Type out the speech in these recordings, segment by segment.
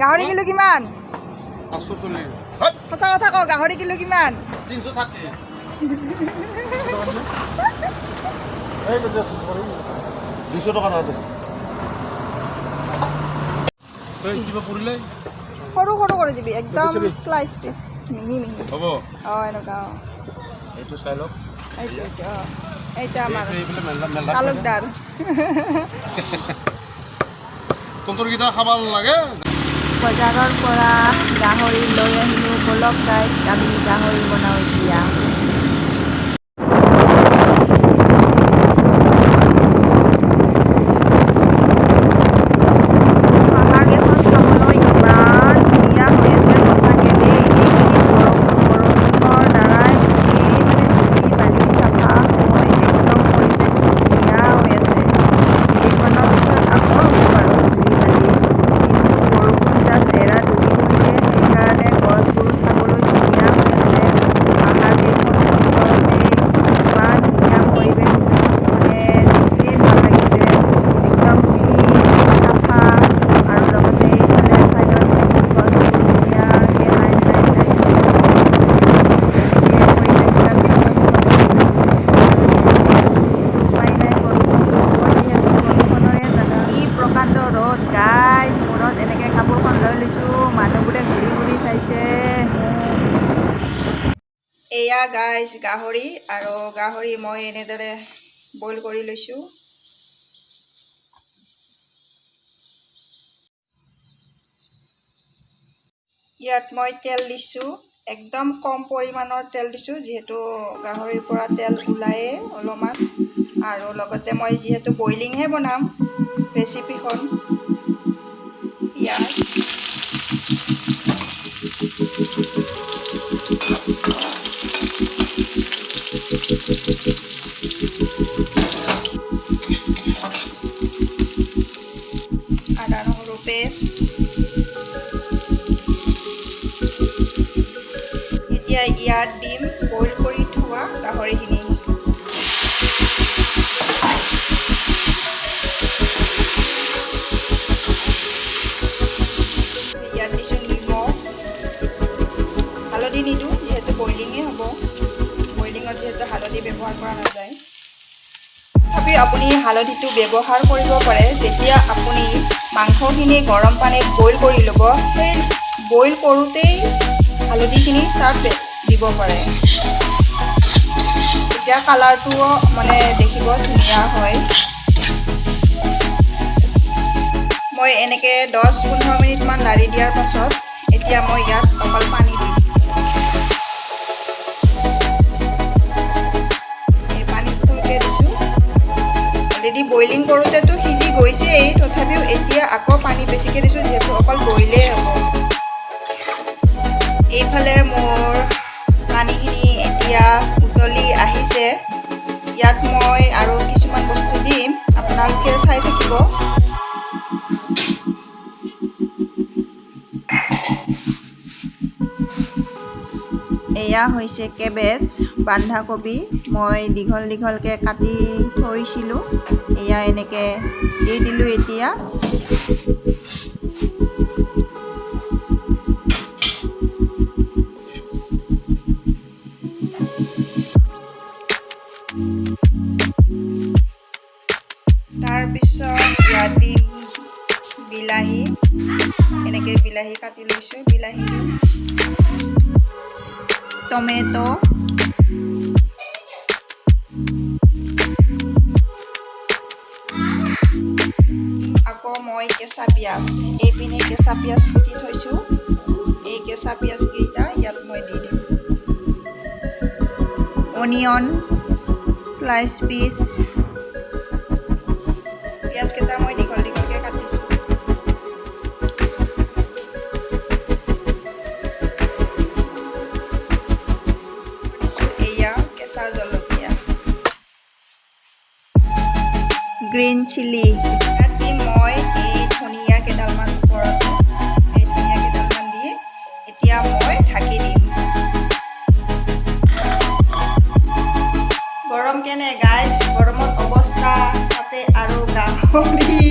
গাহৰি কিলো কিমান? 540 সঁচা কথা কওঁ, গাহৰি কিলো কিমান? 360 এই 200 টকা না দে এই কিবা পৰিলে সৰু সৰু কৰি দিবি একদম স্লাইস পিস মিহি মিহি হ'ব এনেকুৱা এইটো চাই লওক এইটা আমাৰ এইফালে মেলদা তালুকদাৰ তন্তৰ কিটা খাব লাগে বজাৰৰ পৰা গাহৰি লৈ আহিলোঁ বলক গাইছ আমি গাহৰি বনাওঁ এতিয়া এয়া গাইজ গাহৰি আৰু গাহৰি মই এনেদৰে বইল কৰি লৈছোঁ ইয়াত মই তেল দিছোঁ একদম কম পৰিমাণৰ তেল দিছোঁ যিহেতু গাহৰিৰ পৰা তেল ওলায়ে অলপমান আৰু লগতে মই যিহেতু বইলিংহে বনাম ৰেচিপিখন ইয়াত আদা নহৰু পেষ্ট এতিয়া ইয়াত দিম বইল কৰি থোৱা গাহৰিখিনি ইয়াত দিছোঁ নিমখ হালধি নিদিওঁ যিহেতু বইলিঙেই হ'ব বইলিঙত যিহেতু হালধি ব্যৱহাৰ কৰা নাযায় তথাপি আপুনি হালধিটো ব্যৱহাৰ কৰিব পাৰে যেতিয়া আপুনি মাংসখিনি গৰম পানীত বইল কৰি ল'ব সেই বইল কৰোঁতেই হালধিখিনি তাত দিব পাৰে তেতিয়া কালাৰটোও মানে দেখিব ধুনীয়া হয় মই এনেকৈ 10-15 মিনিটমান লাৰি দিয়াৰ পাছত এতিয়া মই ইয়াত অকল পানী দিম এই পানী ফুলকৈ দিছোঁ অলৰেডি বইলিং কৰোঁতেতো সিজি গৈছেই তথাপিও এতিয়া আকৌ পানী বেছিকৈ দিছোঁ যিহেতু অকল বইলেই হ'ব এইফালে মোৰ পানীখিনি এতিয়া উতলি আহিছে ইয়াত মই আৰু কিছুমান বস্তু দিম আপোনালোকে চাই থাকিব এয়া হৈছে কেবেজ বন্ধাকবি মই দীঘল দীঘলকৈ কাটি থৈছিলোঁ এয়া এনেকৈ দি দিলোঁ এতিয়া তাৰপিছত ইয়াত দিম বিলাহী এনেকৈ বিলাহী কাটি লৈছোঁ বিলাহী টমেটো আকৌ মই কেঁচা পিঁয়াজ এইপিনে কেঁচা পিঁয়াজ কুটি থৈছোঁ এই কেঁচা পিঁয়াজকেইটা ইয়াত মই দি দিম অনিয়ন স্লাইচ পিচ পিঁয়াজকেইটা মই দীঘল দীঘলকৈ কাটিছোঁ এয়া কেঁচা জলকীয়া গ্ৰীণ চিলি ইয়াত দিম মই এই ধনিয়া কেইডালমান ওপৰত এই ধনিয়া কেইডালমান দি এতিয়া মই ঢাকি দিম গৰম কেনে গাইজ গৰমত অৱস্থা তাতে আৰু গাহৰি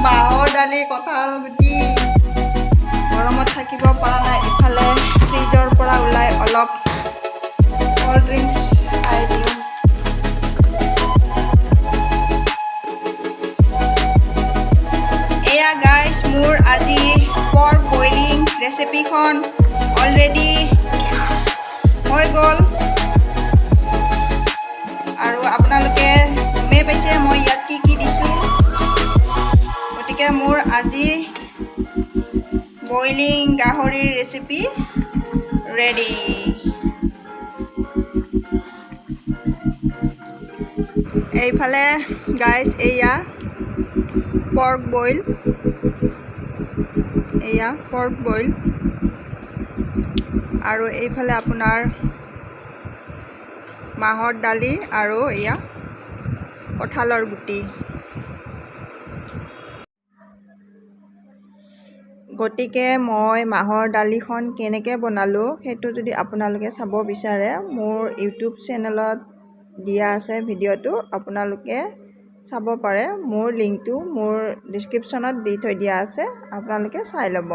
বাঁহৰ দালি কঁঠাল গুটি ৰাখিব পৰা নাই, ইফালে ফ্ৰিজৰ পৰা ওলাই অলপ ক'ল্ড ড্ৰিংকছ খাই দিওঁ। এয়া গাইজ মোৰ আজি পৰ্ক বইলিং ৰেচিপিখন অলৰেডি হৈ গ'ল আৰু আপোনালোকে গমেই পাইছে মই ইয়াত কি কি দিছোঁ। গতিকে মোৰ আজি বইলিং গাহৰিৰ ৰেচিপি ৰেডি। এইফালে গাইজ এয়া পৰ্ক বইল, এয়া পৰ্ক বইল আৰু এইফালে আপোনাৰ মাহৰ দালি আৰু এয়া কঁঠালৰ গুটি। গতিকে মই মাহৰ দালিখন কেনেকৈ বনালোঁ সেইটো যদি আপোনালোকে চাব বিচাৰে মোৰ ইউটিউব চেনেলত দিয়া আছে ভিডিঅ'টো, আপোনালোকে চাব পাৰে। মোৰ লিংকটো মোৰ ডিছক্ৰিপশ্যনত দি থৈ দিয়া আছে, আপোনালোকে চাই ল'ব।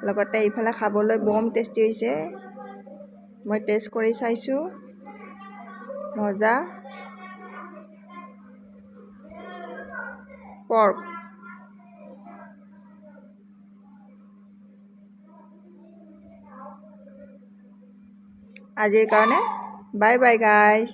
লগতে ইফালে খাবলৈ বম টেষ্টি হৈছে, মই টেষ্ট কৰি চাইছোঁ, মজা। পৰ্ক আজিৰ কাৰণে বাই বাই গাইজ।